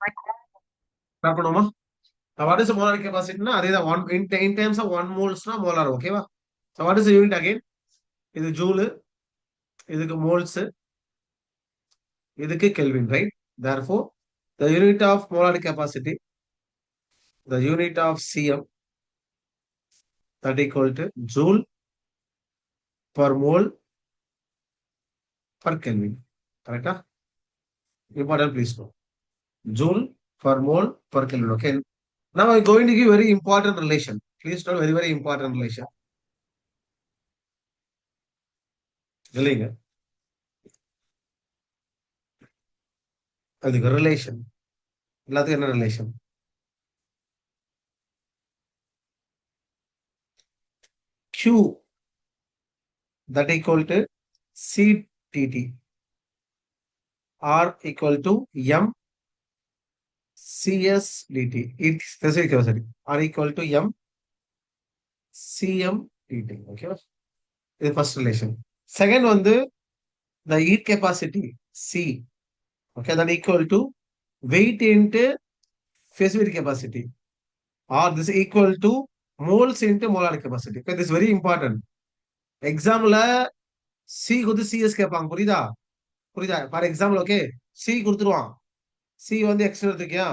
Start பண்ணுவோமா? What is molar கெப்பாசிட்டினா அதே தான். ஒன் இன் டைம்ஸ் ஆஃப் 1 மோல்ஸ்னா மோலார். ஓகேவா? So what is unit again? இது ஜூலு, இதுக்கு மோல்ஸ், இதுக்கு kelvin, right? Therefore the unit of molar capacity, the unit of cm, that equal to joule per mole per Kelvin. Correct? Important, please know. Joule per mole per Kelvin. Okay. Now I'm going to give very important relation. Please know very, very important relation. இல்லைங்க, அதுக்கு relation. எல்லாத்துக்கும் என்ன relation? Q that equal to CTT, R equal to M CS dt. It specific capacity. R equal to M CM dt. Okay. This is first relation. Second one, the heat capacity C. Okay, that equal to weight into specific capacity, or this equal to moles into molar capacity. Okay, this is very important. Example C கொடுத்து CS கேட்பாங்க. புரியுதா? புரியுதா? For example, okay, C கொடுத்துருவான். C வந்து X எடுத்துக்கியா,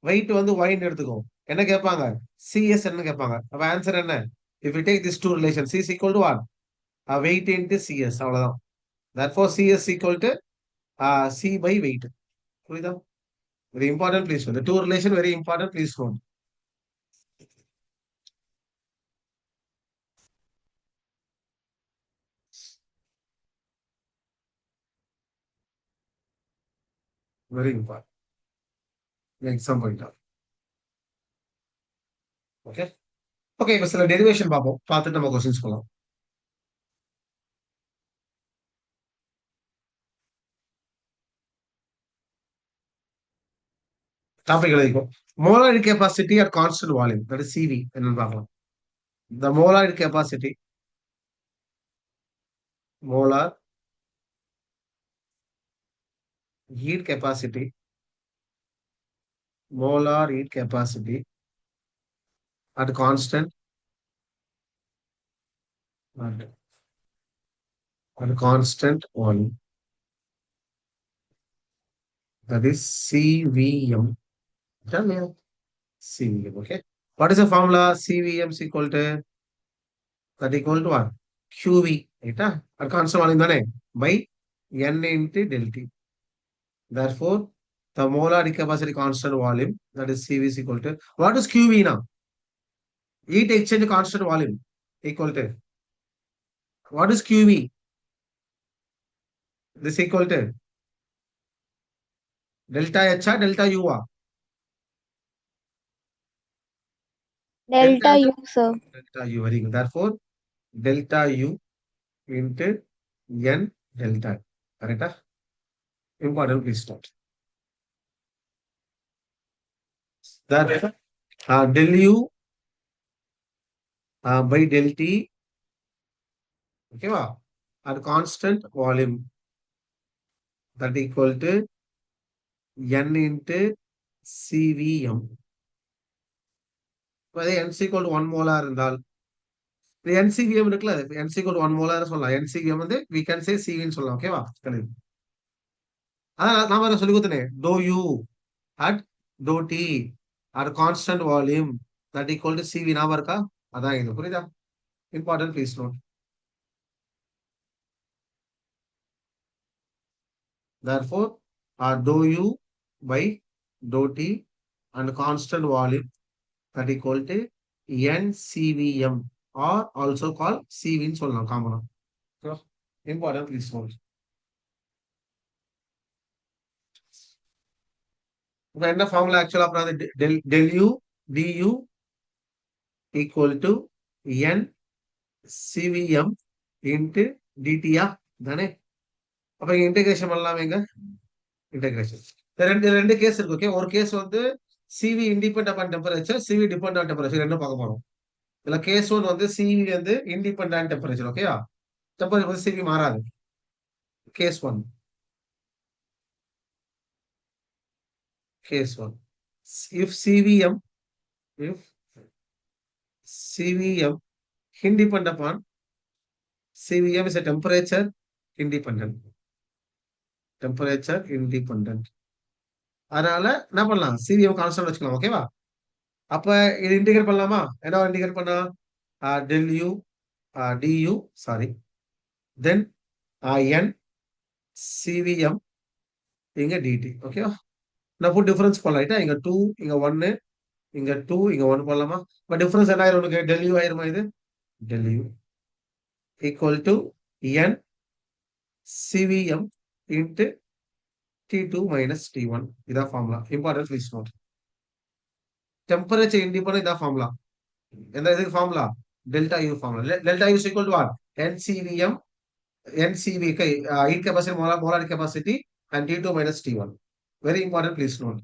weight வந்து Y ன்னு எடுத்துக்கோ. என்ன கேட்பாங்க? CS என்ன கேட்பாங்க. அப்ப ஆன்சர் என்ன? If you take these two relations, C is equal to what? Weight into CS. அவ்வளவுதான். Therefore, CS equal to C by weight. புரியுதா? Very important, please note. The two relation very important, please note. Very important. Exam point out. Okay. Okay, இப்ப சில derivation பார்ப்போம். பார்த்துட்டு நம்ம questions போலாம். Topic எழுதிக்கும். Molar capacity at constant volume, that is CV, என்னன்னு பார்க்கலாம். The molar capacity, molar heat capacity, molar heat capacity at constant, at constant volume, that is CVM. CVM, okay. What is the formula? CVM is equal to, that equal to what? QV, right? At constant volume தானே, by N into del T. Therefore, the molar capacity constant volume, that is CV is equal to, what is QV now? Heat exchange constant volume equal to, what is QV? This equal to delta H or delta U? Delta Delta H, U, sir. delta U. Very good. Therefore, delta U into N delta. Correct? Important, please start. Therefore, del U by del T, okay, at constant volume, that equal to N into CVM. N is equal to 1 molar இருந்தால் NCVM இருக்குல்ல, NC equal to 1 molar சொல்லலாம். NCVM வந்து we can say CV ன்னு சொல்லலாம். ஓகேவா? அதான் நாம என்ன சொல்லி கொடுத்தனே, dou U at dou T at constant volume, that equal to CV. ஞாபகம் இருக்கா? அதான் இது. புரியுதா? Important, please note. Therefore, dou U by dou T and constant volume, that equal to NCVM, or also called CV ன்னு சொல்லலாம் காமனா. Important, please note. இப்ப என்ன ஃபார்முலா ஆக்சுவலா அப்புறம் del U du equal to N CVM into DT தானே? அப்ப இங்க இன்டகிரேஷன் பண்ணலாமே. இங்க இன்டகிரேஷன் ரெண்டு ரெண்டு கேஸ் இருக்கு. ஓகே, ஒரு கேஸ் வந்து CV independent upon temperature, CV depend on temperature என்ன பார்க்க போறோம். இதுல கேஸ் ஒன் வந்து சிவி வந்து இண்டிபெண்ட் ஆன் டெம்பரேச்சர். ஓகேயா? டெம்பரேச்சர் வந்து சிவி மாறாது. Case one. case 1. If CVM, if CVM independent upon, CVM is a independent. Temperature independent. அதனால என்ன பண்ணலாம்? CVM கான்ஸ்டன்ட் வச்சுக்கலாம். ஓகேவா? அப்ப இது இன்டிகிரேட் பண்ணலாமா? என்ன இன்டிகிரேட் பண்ணா? del U, du, sorry. Then n CVM இங்க dt. ஓகேவா? நான் புட் டிஃபரன்ஸ் பண்ணலாம். இங்க 2, இங்க 1, இங்க 2, இங்க 1 பண்ணலாமா? இப்ப டிஃபரன்ஸ் என்ன ஆயிரும் உனக்கு? del U ஆயிருமா இது? del U equal to n CVM into T2 minus T1. இதான் formula. Important please note. Temperature independent இதான் ஃபார்முலா. எந்த இதுக்கு formula? Delta U formula. Delta U equal to what? NCVM, NCV heat capacity, molar capacity and T2 minus T1. Very important, please note.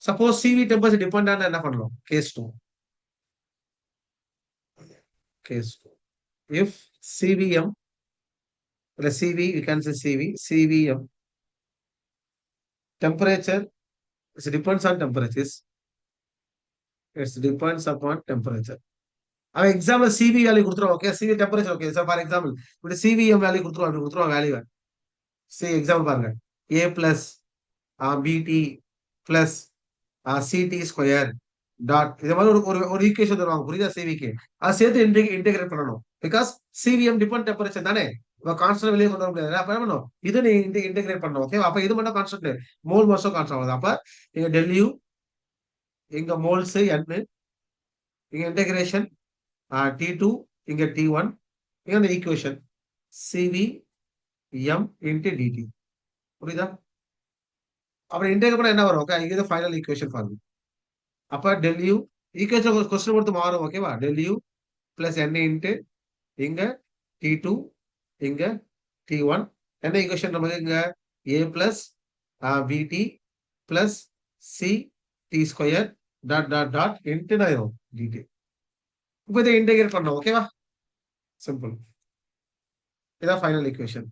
Suppose CV temperature dependent என்ன பண்ணலாம்? Case 2. Case 2. If CVM, the CV, we can say CV, CVM, temperature, it depends on temperatures. It depends upon temperature. அவன் example CV value கொடுத்துருவோம். Okay, CV temperature. Okay sir, for example இப்படி CVM value கொடுத்துருவோம். அப்படி கொடுத்துருவோம் வேல்யூ. See example பாருங்க. A plus BT plus CT square dot இது மாதிரி ஒரு ஒரு ஈக்குவேஷன் தருவாங்க. புரியுதா? சிவிக்கு அதை சேர்த்து இன்டெகிரேட் பண்ணணும். பிகாஸ் சிவிஎம் டிபெண்ட் டெம்பரேச்சர் தானே, இப்போ கான்ஸ்டன்ட் வெளியே கொண்டு வர முடியாது. அப்ப என்ன பண்ணும்? இது நீ இன்டெகிரேட் பண்ணணும். ஓகே, அப்ப இது மட்டும் கான்ஸ்டன்ட், மோல் மாசம் கான்ஸ்டன்ட் ஆகுது. அப்ப இங்க டெல்யூ, இங்க மோல்ஸ் n, இங்க இன்டெகிரேஷன் T2, இங்க T1, இங்க அந்த ஈக்குவேஷன் CVM into dt. புரியுதா? அப்புறம் இன்டெகிரேட் பண்ணா என்ன வரும்? ஓகே, இது ஃபைனல் ஈக்குவேஷன் ஃபார்ம். அப்ப del u ஈக்குவேஷன் क्वेश्चन பொறுத்து மாறும். ஓகேவா? del u plus n into இங்க T2, இங்க T1. என்ன ஈக்குவேஷன் நமக்கு? இங்க a plus bt plus c t square dot dot dot into dt. இப்போ இதை இன்டெகிரேட் பண்ணோம். ஓகேவா? சிம்பிள். இதான் ஃபைனல் ஈக்குவேஷன்.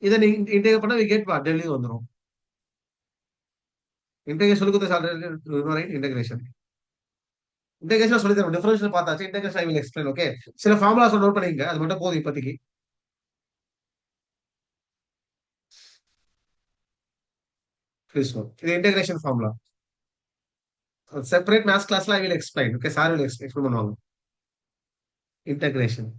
இதை நீ இன்டெகிரேட் பண்ணா we get what? del u வந்துரும். இன்டெகிரேஷன் சொல்லி கொடுத்த இன்டெகிரேஷன் சொல்லி தரோம். டிஃபரன்ஷியல் பார்த்தாச்சு. Integration I will explain. Okay, சில ஃபார்முலாஸ் நோட் பண்ணிங்க, அது மட்டும் போதும் இப்போதைக்கு. ப்ளீஸ் நோட், இது இன்டெகிரேஷன் ஃபார்முலா. செப்பரேட் மேத்ஸ் கிளாஸ்ல I will explain. Okay, sir will explain பண்ணுவாங்க. Integration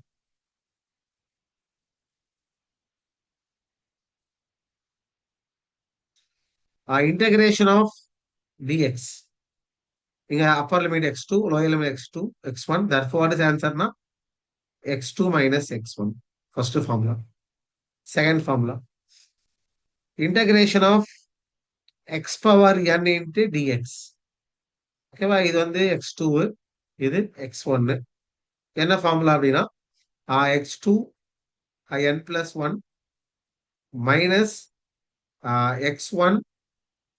integration of dx. இங்க upper limit x2, lower limit x2, x1. Therefore, what is the answer now? x2 minus x1. First formula. Second formula. Integration of x power n into dx. ஓகேவா? இது வந்து x2, இது x1. என்ன formula அப்படின்னா x2 n plus 1 minus x1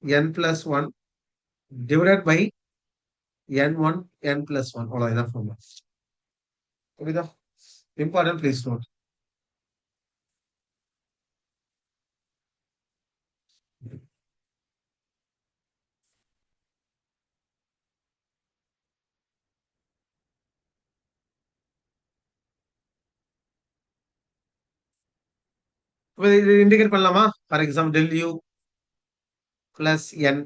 n plus 1 divided by n1 n plus 1. அவ்வளவுதான் formula. புரியுதா? Important, please note. இது integrate பண்ணலாமா? For example del u plus n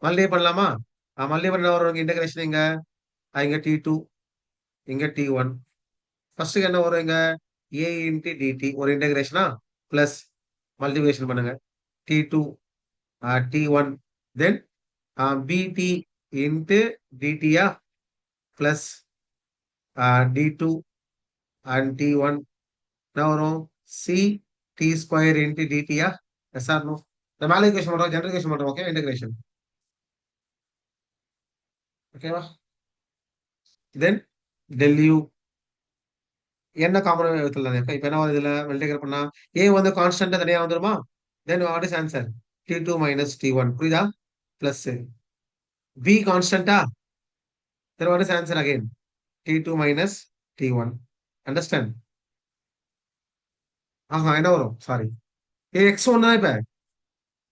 multiply பண்ணலாமா? மல்டிப்ளை பண்ண வரும் இன்டகிரேஷன். இங்க T2, இங்க T1. ஃபர்ஸ்ட் என்ன வரும்? இங்க a into dt ஒரு இன்டகிரேஷனா, பிளஸ் மல்டிபிகேஷன் பண்ணுங்க T2 T1, then bt into dt plus d2 and T1 என்ன வரும்? c t square into dt. Yes or no? இந்த மேல ஈக்குவேஷன் பண்றோம், ஜெனரல் ஈக்குவேஷன் பண்றோம். Okay, integration. ஓகேவா? தென் del u என்ன காமன் எடுத்துடலாம். இப்ப என்ன இதுல மல்டிபிகேட் பண்ணா a வந்து கான்ஸ்டன்ட் தனியா வந்துருமா? Then what is answer? T2 minus T1. புரியுதா? பிளஸ் b கான்ஸ்டன்டா, then what is answer again? T2 minus T1. Understand? என்ன வரும்? சாரி, இது எக்ஸ் ஒன் தானே இப்ப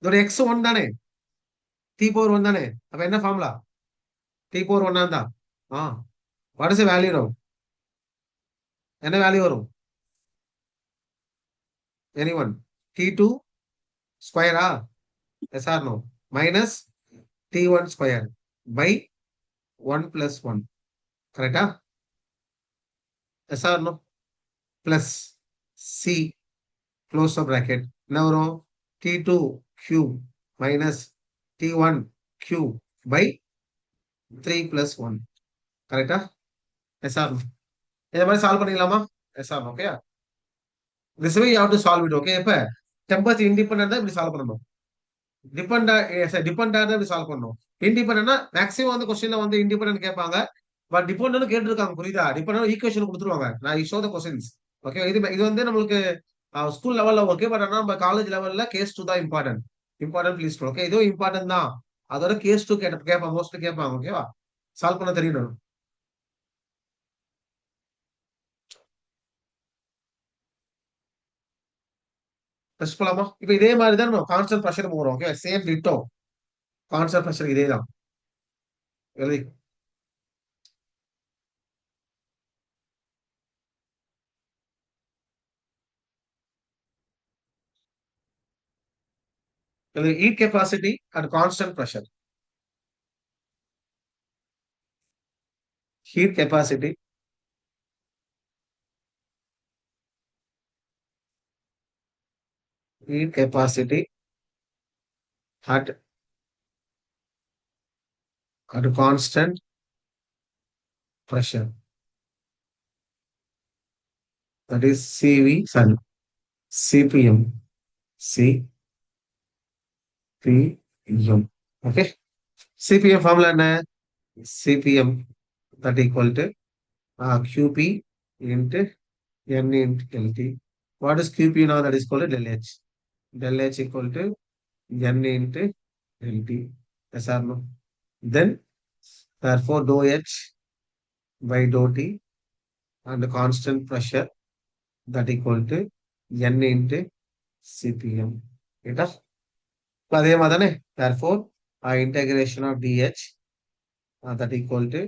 இதோட எக்ஸ் ஒன் தானே டி பவர் ஒன் தானே அப்ப என்ன ஃபார்முலா டி பவர் ஒன்னா இருந்தா ஆ வாட் இஸ் வேல்யூ வரும் என்ன வேல்யூ வரும் எனி ஒன் டி டூ ஸ்கொயரா yes or no minus T one square by one plus one கரெக்டா yes or no plus C close bracket என்ன வரும் T two cube minus T one cube by three plus one கரெக்டா yes or no இந்த மாதிரி solve பண்ணிக்கலாமா yes or okay this way you have to solve it okay இப்ப temperature independent தான் இப்படி solve பண்ணணும் டிபெண்டா டிபெண்டா தான் இப்படி சால்வ் பண்ணணும் இண்டிபெண்டா மேக்ஸிமம் வந்து கொஸ்டின்ல வந்து இண்டிபெண்டன்ட் கேட்பாங்க பட் டிபெண்டன்ட் கேட்டிருக்காங்க புரியுதா டிபெண்டன்ட் ஈக்குவேஷன் கொடுத்துருவாங்க நான் ஷோ த கொஸ்டின்ஸ் ஓகே இது வந்து நம்மளுக்கு ஸ்கூல் லெவல்ல ஓகே பட் ஆனா நம்ம காலேஜ் லெவல்ல கேஸ் டூ தான் இம்பார்ட்டன்ட் இம்பார்ட்டன்ட் ப்ளீஸ் ஓகே இதுவும் இம்பார்ட்டன்ட் தான் அதோட கேஸ் டூ கேட்பாங்க மோஸ்ட்லி கேட்பாங்க ஓகேவா சால்வ் பண்ண தெரியணும் டெஸ்ட் பண்ணலாமா இப்ப இதே மாதிரி தான் நம்ம கான்ஸ்டன்ட் ப்ரெஷர் போறோம் okay same ditto constant pressure இதே தான் எழுதி heat capacity and constant pressure. Heat capacity heat capacity at constant pressure. That is CV, sorry, CPM. CPM. Okay. CPM formula என்ன? CPM that equal to QP into N into LT. What is QP now? That is called del H. Del H equal to N into LT. Yes or no? Then, therefore, dou H by dou T and the constant pressure that equal to N into CPM. Right? அதே மாதிரி தானே therefore integration of dH that equal to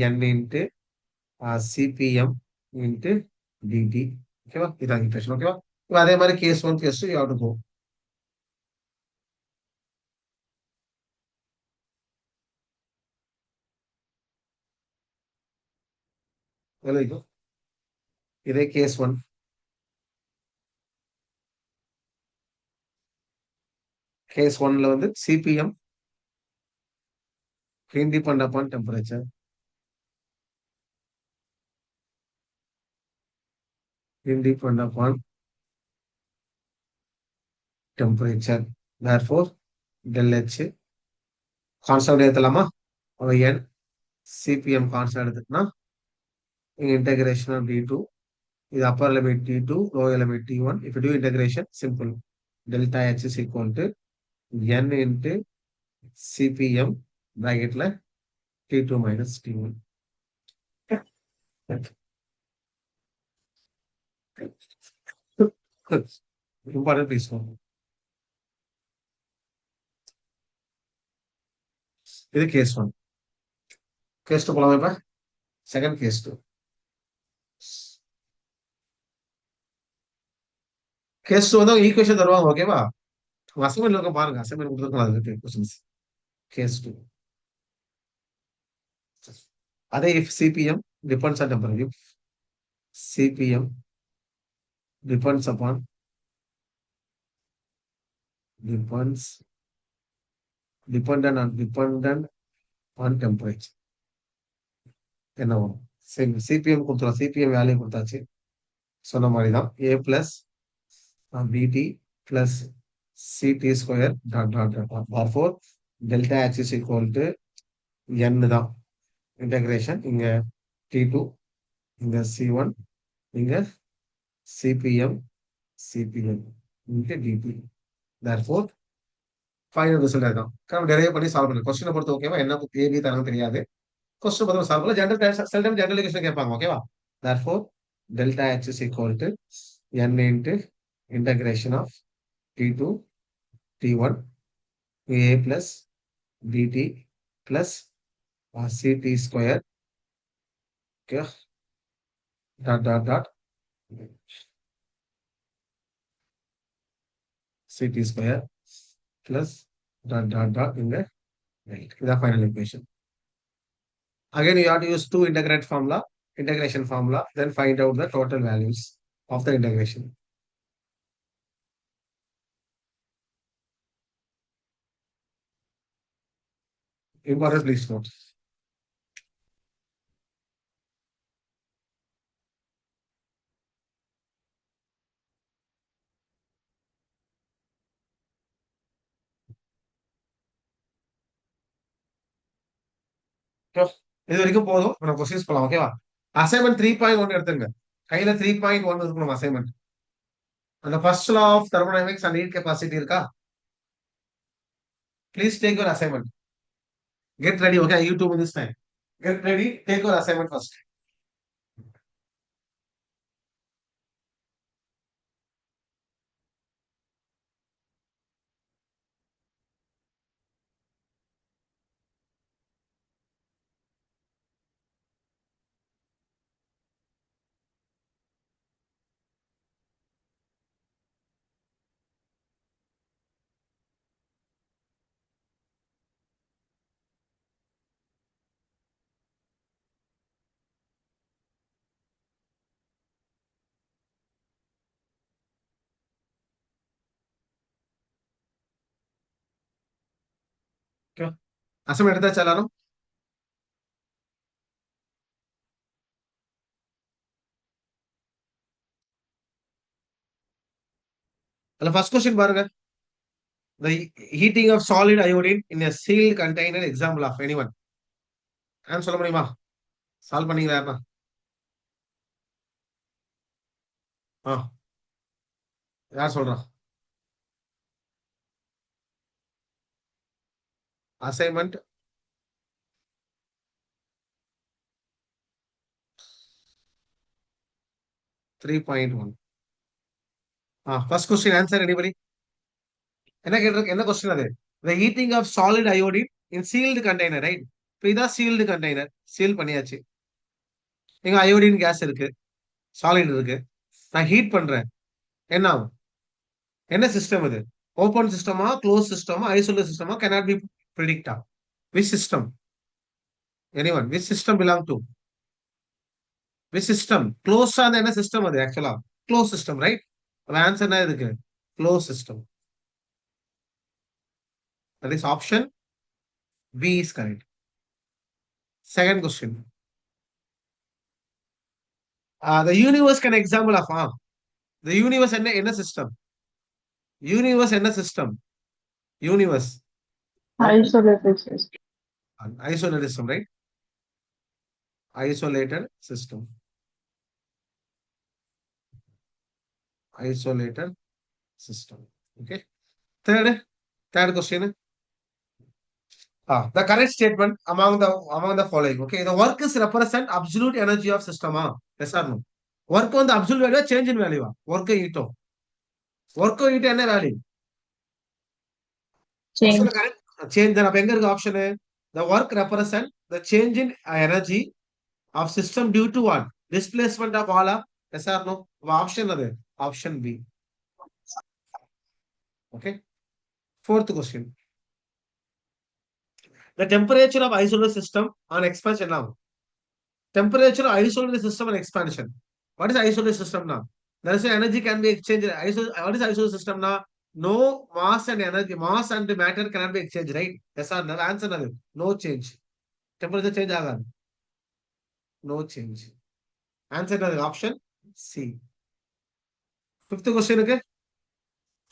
N into CPM into dt. ஓகேவா இதான் equation ஓகேவா இப்போ அதே மாதிரி case one case two you have to go எழுதிக்கோ இதே கேஸ் ஒன் கேஸ் ஒன்ல வந்து CPM independent upon temperature independent upon temperature therefore del H constant எடுத்துலாமா n CPM கான்ஸ்டன்ட் எடுத்துட்டோம்னா integration of d2 is upper limit t2 lower limit t1 if you do integration simple delta H is equal to n into CPM bracket la t2 minus t1 important piece இது case one case two போலாமா இப்ப second case two case two வந்து equation தருவாங்க ஓகேவா assignment இருக்க பாருங்க assignment கொடுத்துருக்கலாம் அதுக்கு கொஸ்டின்ஸ் கேஸ் டூ அதே if CPM depends on temperature if CPM depends upon dependent on temperature என்ன வரும் சரி சிபிஎம் கொடுத்துரும் சிபிஎம் வேல்யூ கொடுத்தாச்சு சொன்ன மாதிரி தான் A plus BT plus CT square dot dot dot therefore delta H is equal to n தான் integration இங்க T2 இங்க C1 இங்க CPM into dt therefore final result தான் நம்ம டெரைவ் பண்ணி சால்வ் பண்ணலாம் கொஸ்டினை பொறுத்த ஓகேவா என்ன ஏபி தரம் தெரியாது கொஸ்டின் பொறுத்த சால்வ் பண்ணலாம் ஜெனரல் ஈக்குவேஷன் கேட்பாங்க ஓகேவா therefore delta H is equal to n into integration of T2 T1 A plus dt plus Ct square, okay, dot Ct square plus dot in the right. The final equation. Again, you have to use two integration formula, then find out the total values of the integration. Important, please note. இது வரைக்கும் போதும். நம்ம questions போலாம். ஓகேவா? Assignment 3.1 எடுத்துங்க. கையில 3.1 இருக்கணும் assignment. அந்த first law of thermodynamics and heat capacity இருக்கா? Please take your assignment. Get ready. Okay, YouTube this time. Get ready. Take your assignment first. Okay. Assignment எடுத்தாச்சா எல்லாரும்? அதுல first question பாருங்க. The heating of solid iodine in a sealed container, example of anyone. Answer சொல்ல முடியுமா? Solve பண்ணீங்களா யாருன்னா? ஆ, யார் சொல்றா? Assignment 3.1. First question answer anybody? என்ன கேட்டிருக்கு? என்ன கொஸ்டின் அது? The heating of solid iodine in sealed container, right? இப்போ இதான் சீல்டு கண்டெய்னர். சீல் பண்ணியாச்சு. எங்க அயோடின் கேஸ் இருக்கு, சாலிட் இருக்கு. நான் ஹீட் பண்றேன். என்ன ஆகும்? என்ன சிஸ்டம் இது? ஓபன் சிஸ்டமா, க்ளோஸ் சிஸ்டமா, ஐசோலேட் சிஸ்டமா? cannot be predict. Which system? Anyone? Which system belong to? Which system? Closed ஆன என்ன சிஸ்டம் அது ஆக்சுவலா? Close system, right? ஆன்சர் என்ன இருக்கு? Close system. That is option B is correct. Second question. The universe can example of the universe என்ன system? Universe என்ன system? Universe. Isolated system. Isolated system, right? Isolated system. Isolated system. Okay. Third question. The correct statement among the following. Okay, the work is represent absolute energy of system. Yes or no? Work on the absolute value, change in value. Work ito. Work ito என்ன value? Change. Correct. Change. Then எங்க இருக்கு option? The work represent the change in energy of system due to what? Displacement of all. Yes or no? Option அது. Option B. Okay. Fourth question. The temperature of isolated system on expansion now. Temperature of isolated system and expansion. What is isolated system now? There is energy can be exchanged. What is isolated system now? No mass and energy, mass and matter cannot be exchanged, right? Yes or no? Answer no change. Temperature change agad. No change. Answer option C. Fifth question, okay?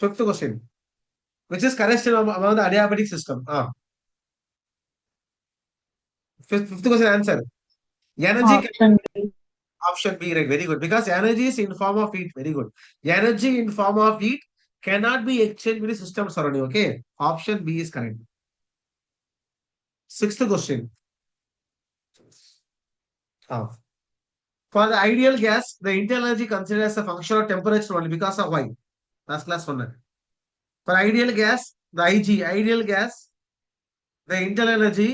Fifth question. Which is correct among the adiabatic system? Fifth question answer. Energy Option B. Option B, right? Very good. Because energy is in form of heat. Very good. Energy in form of heat cannot be exchanged with the system surrounding. Okay. Option B is correct. Sixth question. For the ideal gas, the internal energy considered as a function of temperature only because of why? Last class one. For ideal gas, the ideal gas, the internal energy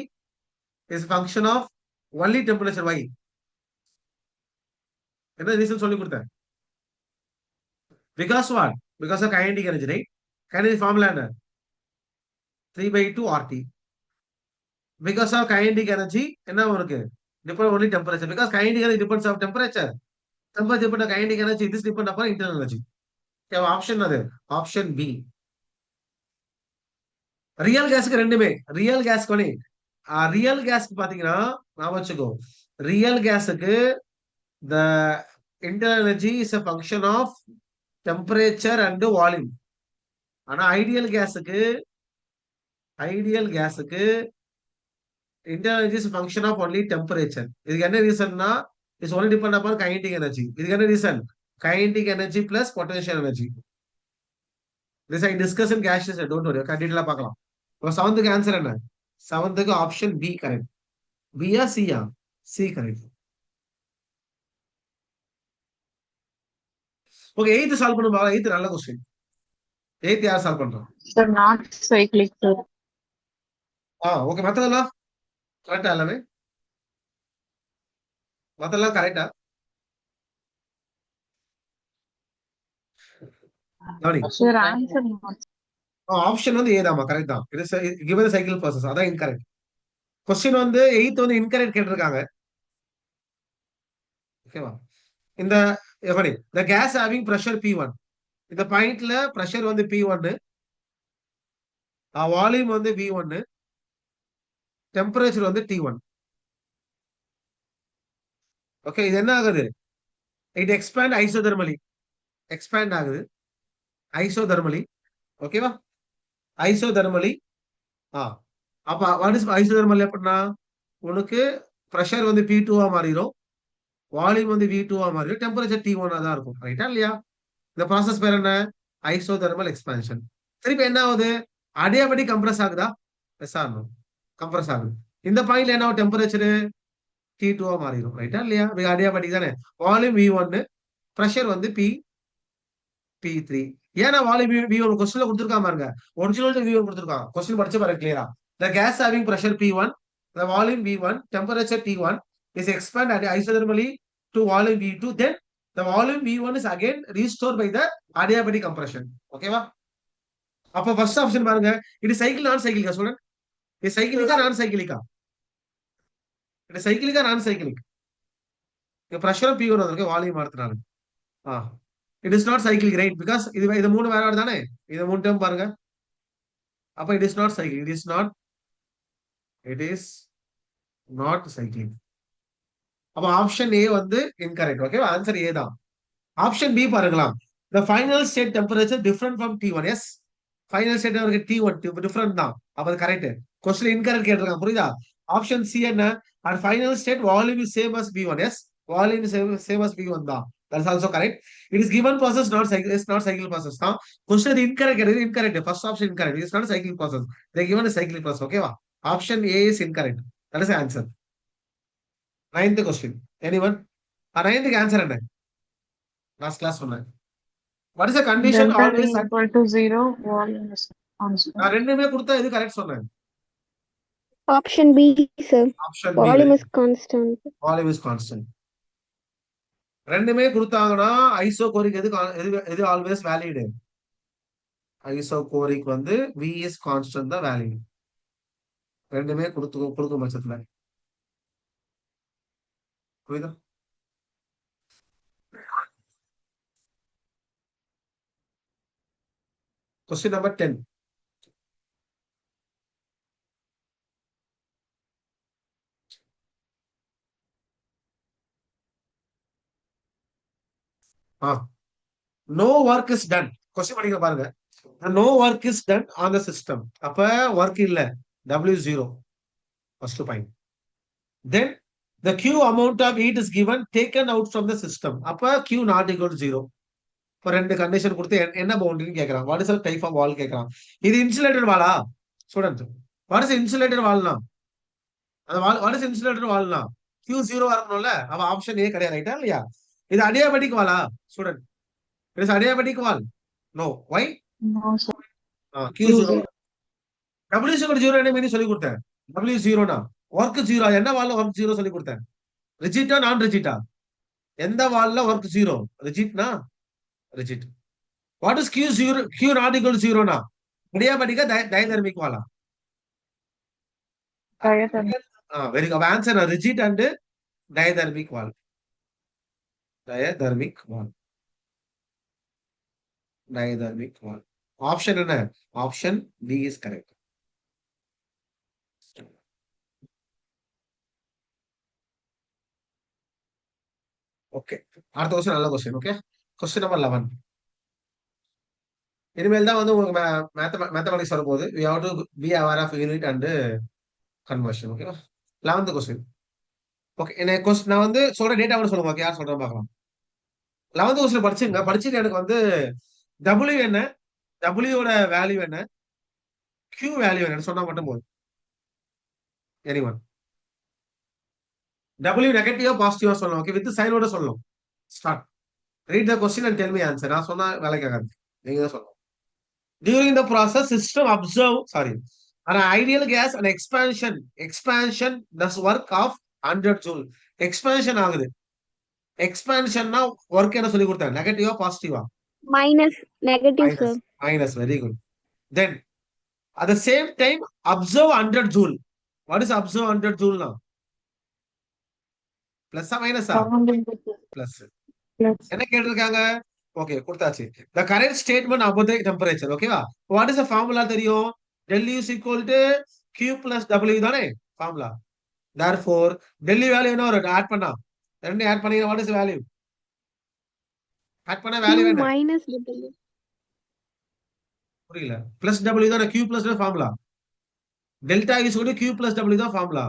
is function of only temperature. Why? என்ன reason சொல்லி கொடுத்தேன்? Because what? Because of kinetic energy, right? Kinetic formula என்ன? 3/2 RT. Because of kinetic energy, என்ன உனக்கு? Depend only temperature. Because kinetic energy depends on temperature. Temperature depend on kinetic energy. This depend upon internal energy. Okay, option அது. Option B. Real கேஸ்க்கு ரெண்டுமே. Real gas கொனி. Real கேஸ்க்கு பாத்தீங்கன்னா, நான் வச்சுக்கோ. ரியல் கேஸுக்கு the internal energy is a function of temperature and volume. ஆனா ஐடியல் கேஸுக்கு internal energy is a function of only temperature. இதுக்கு என்ன ரீசன்னா it's only depend upon kinetic energy. இதுக்கு என்ன ரீசன்? kinetic energy plus potential energy. This I discuss in gaseous, don't worry. டீடைலா பார்க்கலாம். இப்போ செவன்த்துக்கு ஆன்சர் என்ன? செவன்த்துக்கு ஆப்ஷன் பி கரெக்ட். பியா சியா? C correct. Okay, eighth solve பண்ணுமா? எய்த் நல்ல क्वेश्चन. எய்த் யார் சால்வ் பண்றோம்? Sir, not cyclic, sir. Okay, மத்ததெல்லாம் கரெக்டா? எல்லாமே மத்தெல்லாம் கரெக்டா? கவனி. Sir, answer not. ஆப்ஷன் வந்து ஏதாமா கரெக்ட் தான். It is given the cycle process. அதான் இன்கரெக்ட். क्वेश्चन வந்து எய்த் வந்து இன்கரெக்ட் கேட்டிருக்காங்க. ஓகேவா? இந்த கவனி. the gas having pressure P1. இந்த பாயிண்ட்ல பிரஷர் வந்து P1, வால்யூம் வந்து V1, டெம்பரேச்சர் வந்து T1. ஓகே, இது என்ன ஆகுது? It expand ஐசோதர்மலி. எக்ஸ்பேண்ட் ஆகுது ஐசோதர்மலி. ஓகேவா? ஐசோதர்மலி. அப்ப வாட் இஸ் ஐசோதர்மலி அப்படின்னா, உனக்கு பிரஷர் வந்து P2 மாறிடும், வால்யூம் வந்து V2 மாறிடும், டெம்பரேச்சர் T1 தான் இருக்கும். ரைட்டா இல்லையா? இந்த ப்ராசஸ் பேர் என்ன? Isothermal expansion. திருப்பி என்ன ஆகுது? அடியாபடி கம்ப்ரஸ் ஆகுதா? Yes or no? கம்ப்ரஸ் ஆகுது. இந்த பாயிண்ட்ல என்ன ஆகும்? டெம்பரேச்சர் T2 மாறிடும். ரைட்டா இல்லையா? அடியாபடி தானே. வால்யூம் V1, பிரஷர் வந்து P3. ஏன்னா வால்யூம் V1 கொஸ்டின்ல கொடுத்துருக்காம பாருங்க. ஒரிஜினல் V1 கொடுத்துருக்காங்க. கொஸ்டின் படிச்சு பாருங்க கிளியரா. The gas having pressure P1, the volume V1, temperature T1 is expanded isothermally to volume V2. Then the volume V1 is again restored by the adiabatic compression. ஓகேவா? அப்ப first option பாருங்க. இது cycle நான் சைக்கிளிக்கா student? இது சைக்கிளிக்கா நான் சைக்கிளிக்கா? இது சைக்கிளிக்கா நான் cyclic? இந்த பிரஷர் P1 வந்திருக்கு, வால்யூம் மாறுறதுனால. It is not cyclic, right? Because இது மூணு வேற வேற தானே. இது மூணு டேர்ம் பாருங்க. அப்ப it is not cycle. It is not cycling. அப்ப ஆப்ஷன் ஏ வந்து இன்கரெக்ட். ஓகேவா? ஆன்சர் ஏ தான். ஆப்ஷன் பி பாருங்களா. the final state temperature different from T1. எஸ், ஃபைனல் ஸ்டேட் T1 டிஃபரண்ட் தான். அப்ப அது கரெக்ட். क्वेश्चन இன்கரெக்ட் கேட்டிருக்காங்க. புரியுதா? ஆப்ஷன் சி என்ன? and final state volume is same as V1. எஸ், volume is same as V1 தான். that's also correct. it is given process, not cycle. It's not cycle process தான். question இது incorrect. இது incorrect. first option incorrect. it is not a cyclic process. they given a cyclic process. ஓகேவா? option A is incorrect. that is the answer. ninth question. anyone? ninth answer என்ன? last class சொன்னேன். what is the condition Delta V always at equal to 0, volume is constant. நான் ரெண்டுமே கொடுத்தா இது correct சொன்னேன். Option B, sir. Option Volume பி. is constant. Volume is constant. ரெண்டுமே கொடுத்தாங்கன்னா ஐசோகோரிக் எது ஆல்வேஸ் வேலிட்? ஐசோகோரிக் வந்து V இஸ் கான்ஸ்டன்ட் தான் வேலிட். ரெண்டுமே கொடுக்கும் பட்சத்துல. புரியுதா? Question number 10. No work is done. Question படிக்க பாருங்க. No work is done on the system. அப்ப work இல்ல. W0. First point. Then the Q amount of heat is given taken out from the system. அப்ப Q not equal to 0. இப்போ ரெண்டு condition கொடுத்து என்ன பவுண்டரின்னு கேட்கறான். What is type of wall கேட்கறான். இது இன்சுலேட்டட் வாலா ஸ்டூடெண்ட்? வாட் இஸ் இன்சுலேட்டட் வால்னா? அந்த வாட் இஸ் இன்சுலேட்டட் வால்னா Q0 வரணும்ல. அப்ப ஆப்ஷன் ஏ கிடையாது. ரைட்டா இல்லையா? இது அடியாபடிக் வாலா student? It is adiabatic wall. No. Why? No, sir. Q zero. W equal to 0 என்ன மீனிங் சொல்லி கொடுத்தேன். W 0னா ஒர்க் 0. என்ன வால்ல ஒர்க் 0 சொல்லி கொடுத்தேன். ரிஜிட்டா நான் ரிஜிட்டா? எந்த வால்ல ஒர்க் 0? ரிஜிட்னா rigid. What is Q 0? Q not equal to 0னா முடியாமடிக்க டைனமிக் வாலா. Very good. Answer rigid and diathermic wall. Diathermic wall. Diathermic wall. Option என்ன? Option D is correct. Okay, அடுத்த கொஸ்டின் நல்ல கொஸ்டின். Okay, question number 11. இனிமேல் தான் வந்து உங்களுக்கு மேத்தமெட்டிக்ஸ் வரும்போது we have to be aware of unit and conversion. ஓகேவா? 11th question. Okay, என்ன கொஸ்டின் நான் வந்து சொல்ற டேட்டா கூட சொல்லுங்க. ஓகே, யார் சொல்றேன் பார்க்கலாம். 11th question படிச்சுங்க. படிச்சுட்டு எனக்கு வந்து W என்ன, W ஓட வேல்யூ என்ன, Q வேல்யூ என்னன்னு சொன்னா மட்டும் போதும். எனிவன் W நெகட்டிவா பாசிட்டிவா சொல்லணும். ஓகே, வித் சைனோட சொல்லணும். Start. Read the question and tell me answer. நான் சொன்னா வேலைக்கு ஆகாது, நீங்க தான் சொல்லணும். During the process, system observe, sorry, an ideal gas and expansion does work of 100 joule. Expansion ஆகுது. எக்ஸ்பான்ஷன்னா ஒர்க் என்ன சொல்லி கொடுத்தேன்? நெகட்டிவா பாசிட்டிவா? Minus. Negative, sir. Minus. Very good. Then at the same time observe 100 joule. What is observe 100 joule now? பிளஸ்ஸா மைனஸா? Plus. என்ன கேட்டிருக்காங்க? Okay, கொடுத்தாச்சு. the current statement about the temperature. ஓகேவா? what is the formula தெரியும்? del U is equal to Q plus W தானே formula. therefore del U value என்ன வரும்? Add பண்ணா ரெண்டு ஆட் பண்ணீங்க. what is the value? Add பண்ண வேல்யூ Q என்ன? minus W. புரியல. பிளஸ் W தானே. Q plus formula. Delta is equal to Q plus W தான் ஃபார்முலா.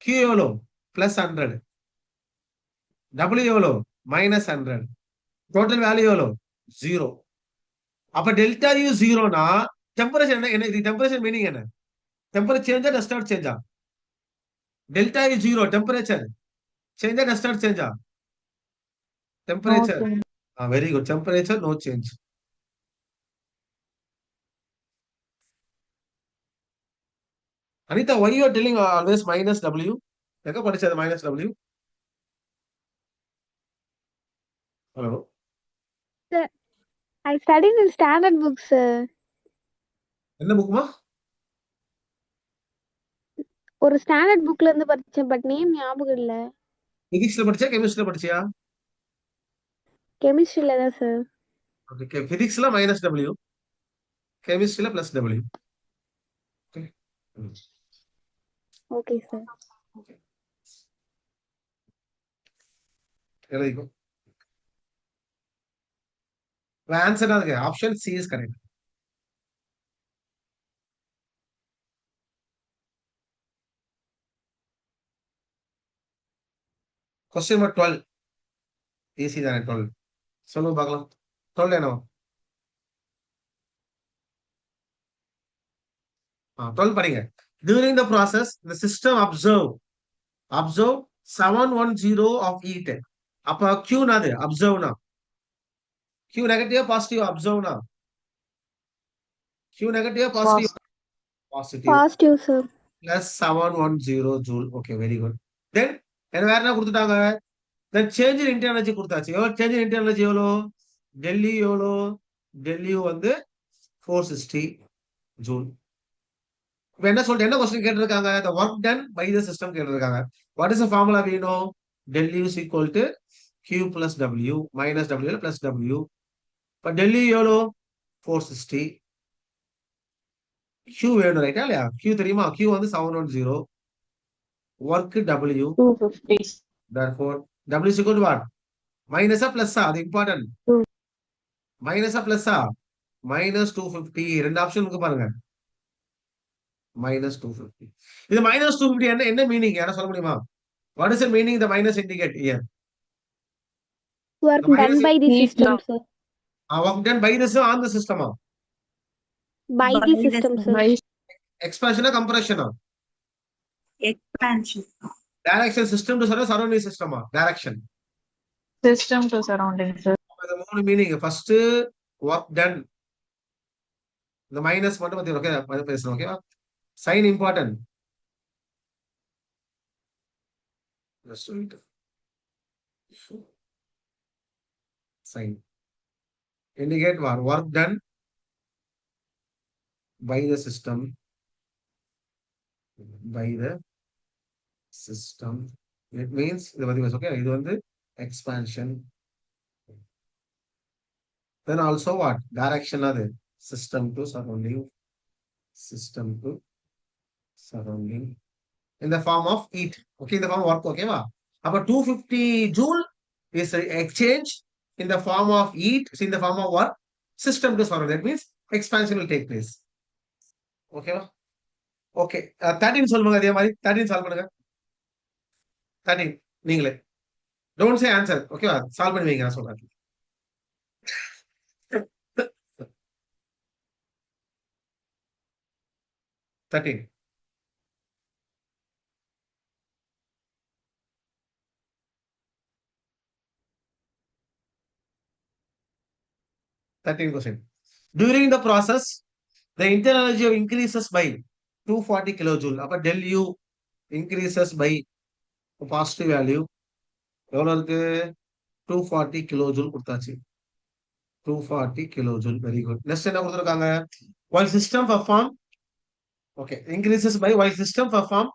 Q எவ்வளோ? பிளஸ் 100. W எவ்வளோ? மைனஸ் 100. டோட்டல் வேல்யூ எவ்வளோ? 0. அப்ப டெல்டா யூ 0னா டெம்பரேச்சர் என்ன? இது டெம்பரேச்சர் மீனிங் என்ன? டெம்பரேச்சர் சேஞ்சா டஸ்ட் நாட் சேஞ்சா? டெல்டா யூ 0 டெம்பரேச்சர் சேஞ்சா டஸ்ட் நாட் சேஞ்சா? Temperature. Very good. Temperature no change. Anitha, why you are telling always minus W? எங்க படிச்சது minus W? Hello, Sir, I studied in standard books, sir. என்ன புக்குமா? ஒரு standard புக்ல இருந்து படிச்சேன், பட் நேம் ஞாபகம் இல்ல. பிசிக்ஸ்ல படிச்சா கெமிஸ்ட்ரியில படிச்சியா? கெமிஸ்ட்ரியில தான் சார். ஓகே, பிசிக்ஸ்ல மைனஸ் W, கெமிஸ்ட்ரியில பிளஸ் W. Okay sir. எழுதிக்கோ. ஆன்சர் அதுக்கு option C is correct. Question number 12. Easy தானே 12? சொல்லுங்க பார்க்கலாம். 12 என்ன? 12 படிங்க. During the process, the system observe 710 of heat. அப்ப Q நாது அப்சர்வ்னா Q நெகட்டிவா பாசிட்டிவ்? அப்சர்வ்னா Q நெகட்டிவா positive? Positive. Positive sir. Plus 710 joule. Okay, very good. Then என்ன வேற என்ன கொடுத்துட்டாங்க? Then change in internal energy கொடுத்தாச்சு. எவ்வளோ சேஞ்ச் இன் இன்டர்னல் எனர்ஜி? எவ்வளோ? டெல்லி எவ்வளோ? டெல்லி வந்து 460 ஜூல். இப்ப என்ன சொல்லிட்டு என்ன கொஸ்டின் கேட்டிருக்காங்க? the work done by the system கேட்டிருக்காங்க. what is the formula we know? del U is equal to Q plus W minus W plus W. இப்ப del U எவ்வளோ? 460. Q வேணும், ரைட்டா இல்லையா? Q தெரியுமா? Q வந்து 710. work W 250. therefore W is equal to what? மைனஸா பிளஸ்ஸா? அது important. மைனஸா பிளஸ்ஸா? Minus 250. ரெண்டு option இருக்கு பாருங்க. minus 250. இது minus 250 என்ன மீனிங்? யாரா சொல்ல முடியுமா? what is the meaning the minus indicate here? Work done by the system, sir. work done by this on the system. By the system, sir. expansion or compression? Expansion. direction. system to surrounding system. direction. System to surrounding, sir. the மூணு meaning. First work done, இந்த minus மட்டும் பத்தி okay பேசுறோம் ஓகேவா sign important sign indicate what work done by the system it means இது பத்தி okay இது வந்து expansion then also what direction அது system to surrounding in the form of heat okay in the form of work okay வா அப்ப 250 joule is exchange in the form of heat in the form of work system to surround that means expansion will take place okay வா okay 13 சொல்லுங்க அதே மாதிரி 13 solve பண்ணுங்க 13 நீங்களே don't say answer ஓகேவா solve பண்ணுவீங்க நான் சொல்றேன் 13 13 question during the process the internal energy increases by 240 kilojoule அப்ப del U increases by positive value எவ்வளவு இருக்கு 240 kilojoule கொடுத்தாச்சு 240 kilojoule very good next என்ன கொடுத்திருக்காங்க while system perform okay increases by while system perform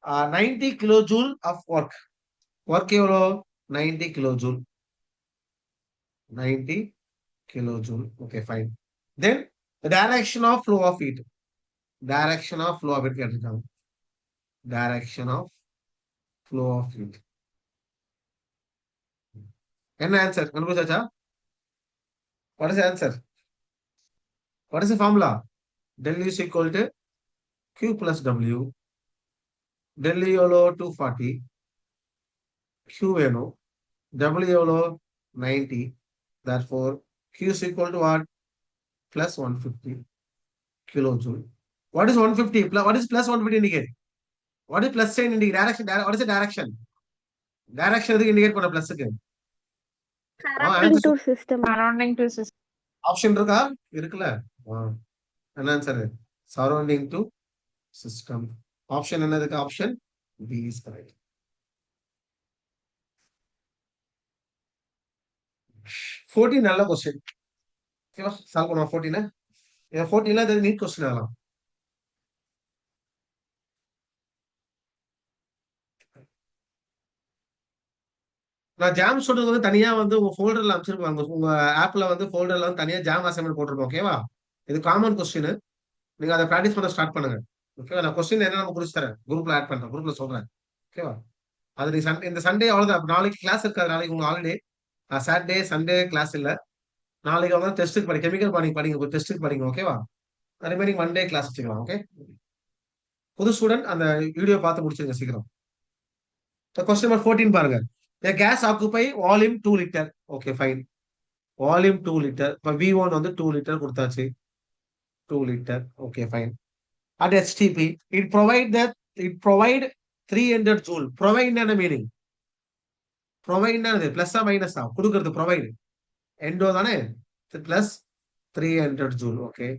90 kilojoule of work எவ்வளோ 90 kilojoule 90 kilojoule okay fine then the direction of flow of heat கேட்டிருக்காங்க direction of flow of heat என்ன answer கண்டுபிடிச்சாச்சா what is the answer what is the formula del U is equal to Q plus W del U எவ்வளோ 240 Q வேணும் W எவ்வளோ 90 therefore Q is equal to what plus 150 kilojoule what is 150 plus what is plus 150 indicate what is plus sign indicate direction what is the direction எதுக்கு indicate பண்ண plus க்கு Surrounding to system. Surrounding to system. Option இருக்கா இருக்குல்ல என்ன answer surrounding to system option என்ன இருக்கு option B is correct 14 நல்ல question ஓகேவா சால்வ் பண்ணுவோம் 14 இது 14ல இது நீட் क्वेश्चन ஆகலாம் நான் ஜாம் சொல்றது வந்து தனியா வந்து உங்க ஃபோல்டர்ல அமைச்சிருப்பாங்க உங்க ஆப்ல வந்து ஃபோல்டர்ல வந்து தனியா ஜாம் அசைன்மெண்ட் போட்டிருப்போம் ஓகேவா இது காமன் क्वेश्चन நீங்க அதை பிராக்டிஸ் பண்ண ஸ்டார்ட் பண்ணுங்க ஓகேவா நான் क्वेश्चन என்ன நம்ம குறிச்சு தரேன் குரூப்ல ஆட் பண்றேன் குரூப்ல சொல்றேன் ஓகேவா அது நீ இந்த சண்டே அவ்வளவுதான் நாளைக்கு கிளாஸ் இருக்காது நாளைக்கு உங்களுக்கு ஹாலிடே சாட்டர்டே சண்டே கிளாஸ் இல்ல நாளைக்கு வந்து டெஸ்ட்டுக்கு படிங்க கெமிக்கல் படிங்க டெஸ்ட்டுக்கு படிங்க ஓகேவா அதே மாதிரி மண்டே கிளாஸ் வச்சுக்கலாம் ஓகே புது ஸ்டூடெண்ட் அந்த வீடியோ பார்த்து முடிச்சிருங்க சீக்கிரம் கொஸ்டின் நம்பர் 14 பாருங்க a gas occupy volume 2 liter okay fine volume 2 liter இப்ப V1 வந்து 2 liter கொடுத்தாச்சு 2 liter okay fine at HTP it provide 300 joule provide என்ன meaning provide என்னது பிளஸ் மைனஸ் கொடுக்கிறது provide எண்டோ தானே plus 300 joule okay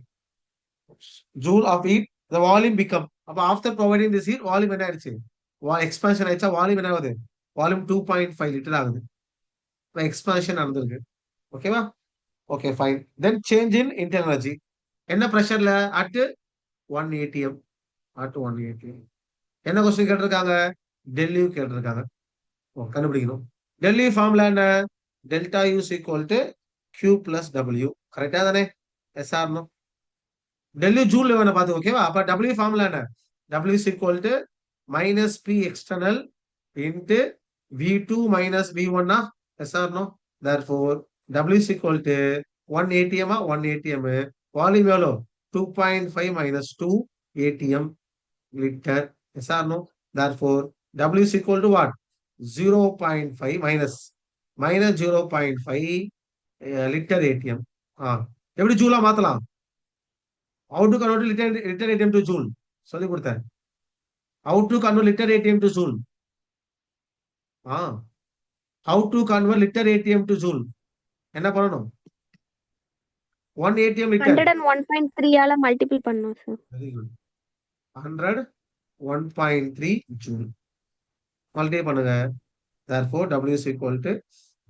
joule of heat the volume become அப்ப after providing this heat volume என்ன ஆயிடுச்சு expansion ஆயிடுச்சா volume என்ன ஆகுது வால்யூம் 2.5 லிட்டர் ஆகுது எக்ஸ்பான்ஷன் நடந்திருக்கு ஓகேவா okay fine then change in internal energy என்ன பிரஷர்ல அட் 1 atm என்ன क्वेश्चन கேட்டிருக்காங்க டெல் யூ கேட்டிருக்காங்க கண்டுபிடிக்கணும் டெல் யூ ஃபார்முலா என்ன delta U is equal to Q plus W கரெக்டா தானே yes or no del U joule வேணும் பார்த்து ஓகேவா அப்ப W ஃபார்முலா என்ன W is equal to minus P external into V2 minus V1 yes or no therefore W is equal to 1 atm 1 atm volume எவ்வளோ 2.5 minus 2 atm liter yes or no therefore W is equal to what 0.5 minus 0.5 liter atm எப்படி ஜூலா மாத்தலாம் how to convert liter atm to joule சொல்லி கொடுத்தேன் how to convert liter atm to joule how to convert liter atm to joule என்ன பண்ணணும் 1 ATM liter. 101.3 ஆல multiple பண்ணோம் sir. Very good. 100 1.3 joule. Multiply பண்ணுங்க. Therefore, W is equal to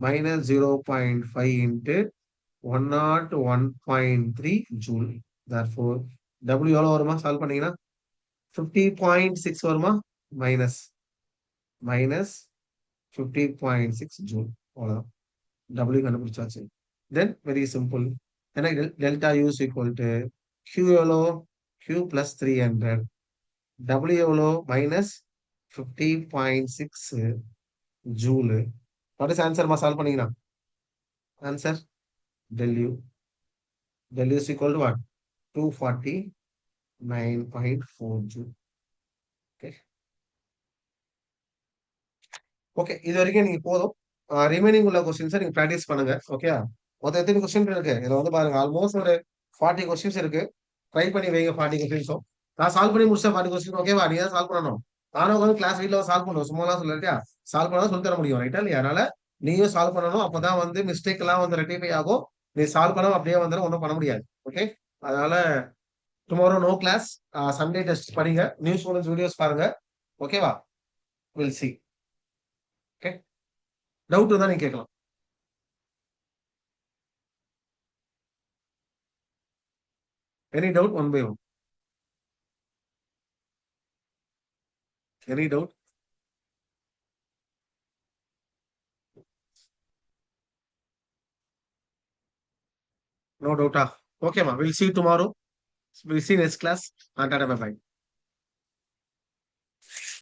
minus 0.5 into 101.3 joule. Therefore, W எவ்வளவு வருமா solve பண்ணீங்கன்னா 50.6 வருமா minus 50.6 joule அவ்வளவுதான். W கண்டுபிடிச்சாச்சு. Then very simple. எனக்கு delta U is equal to Q எவ்வளோ Q பிளஸ் 300 W எவ்வளோ மைனஸ் 50.6 ஜூலு. வாட் இஸ் ஆன்சர்மா சால்வ் பண்ணீங்கன்னா answer del U is equal to what 249.4 joule. Okay okay, இது வரைக்கும் நீங்க போதும். ரிமைனிங் உள்ள கொஸ்டின்ஸை நீங்க ப்ராக்டிஸ் பண்ணுங்க. ஓகே, மொத்தம் எத்தனை கொஸ்டின் இருக்கு இதுல வந்து பாருங்க, ஆல்மோஸ்ட் ஒரு 40 கொஸ்டின்ஸ் இருக்கு. ட்ரை பண்ணி வைங்க 40 கொஸ்டின்ஸும். நான் சால்வ் பண்ணி முடிச்சேன் 40 கொஸ்டின். ஓகேவா, நீங்க தான் சால்வ் பண்ணணும். நானும் உட்காந்து கிளாஸ் வீட்ல சால்வ் பண்ணுவோம், சும்மாலாம் சொல்லிட்டியா சால்வ் பண்ணா சொல்லி தர முடியும், ரைட்டா இல்லையா? அதனால நீயும் சால்வ் பண்ணணும். அப்பதான் வந்து மிஸ்டேக் எல்லாம் வந்து ரெட்டிஃபை ஆகும். நீ சால்வ் பண்ண அப்படியே வந்துடும், ஒன்றும் பண்ண முடியாது. ஓகே, அதனால tomorrow no class. Sunday test படிங்க, நியூஸ் ஸ்டூடெண்ட்ஸ் வீடியோஸ் பாருங்க. ஓகேவா, வில் சி. ஓகே, டவுட் இருந்தா நீங்க கேட்கலாம். Any doubt? One by one. Any doubt? No doubt. Okay, ma. We'll see you tomorrow. We'll see you next class. And bye bye.